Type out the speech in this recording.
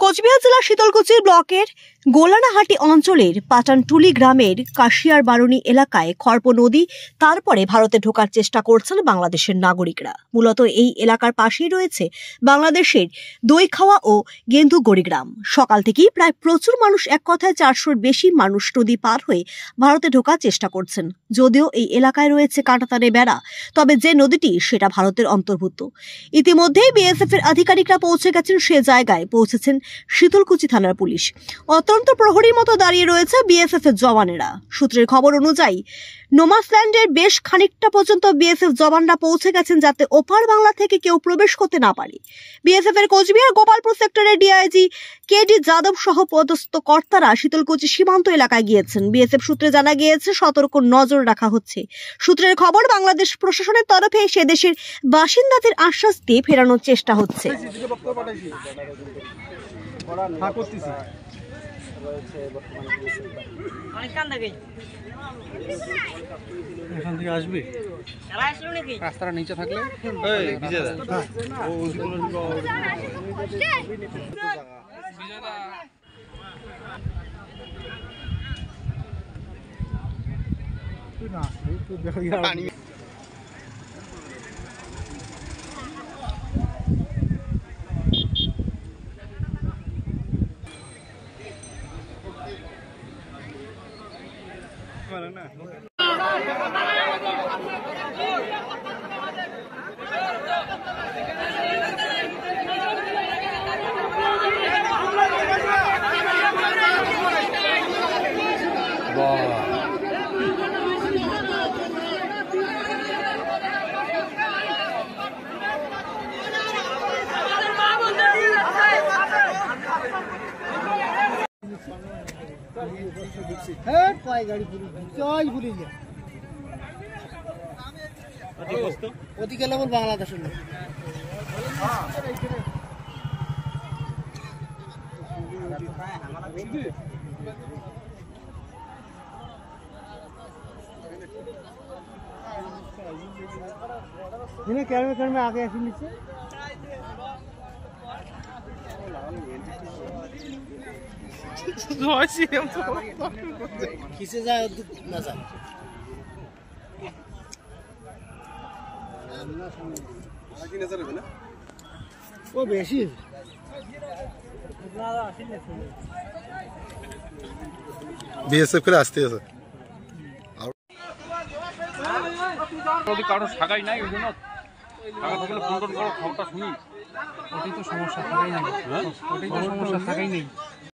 কোচবিহার জেলার শীতলকুচি ব্লকের গোলানাহাটি অঞ্চলের পাটানটুলি গ্রামের কাশিয়ার বারুনি এলাকায় খড়প নদী তারপরে ভারতে ঢোকার চেষ্টা করছেন বাংলাদেশের নাগরিকরা। মূলত এই এলাকার পাশেই রয়েছে বাংলাদেশের দইখাওয়া ও গেন্দুগড়ি গ্রাম। সকাল থেকেই প্রায় প্রচুর মানুষ, এক কথায় 400-র বেশি মানুষ নদী পার হয়ে ভারতে ঢোকার চেষ্টা করছেন। যদিও এই এলাকায় রয়েছে কাঁটাতারে বেড়া, তবে যে নদীটি সেটা ভারতের অন্তর্ভুক্ত। ইতিমধ্যেই বিএসএফ এর আধিকারিকরা পৌঁছে গেছেন। সে জায়গায় পৌঁছেছেন শীতলকুচি থানার পুলিশ। অত্যন্ত প্রহরীর মতো দাঁড়িয়ে রয়েছে বিএসএফ এর জওয়ানেরা। সূত্রের খবর অনুযায়ী নোমাসল্যান্ডের বেশ খানিকটা পর্যন্ত বিএসএফ জওয়ানরা পৌঁছে গেছেন, যাতে ওপার বাংলা থেকে কেউ প্রবেশ করতে না পারে। বিএসএফ এর কোচবিহার গোপালপুর সেক্টরের ডিআইজি কেডি যাদব সহ পদস্থ কর্তারা শীতলকুচি সীমান্ত এলাকায় গিয়েছেন। বিএসএফ সূত্রে জানা গিয়েছে সতর্ক নজর রাখা হচ্ছে। সূত্রের খবর, বাংলাদেশ প্রশাসনের তরফে সে দেশের বাসিন্দাদের আশ্বাস দিয়ে ফেরানোর চেষ্টা হচ্ছে। এখান থেকে আসবে রাস্তাটা নিচে থাকলে বাংলাদেশ कर्मे आगे नीचे खींचे जाए मजा वो बेशी বিএসএফ করে আসতে আছে। যদি কারো সাগাই নাই, ওই জন্য সাগা থাকলে ফোন টোন করো, খবরটা শুনি। ওটাই তো সমস্যা, থাকাই নেই। ওটাই তো সমস্যা, থাকাই নেই।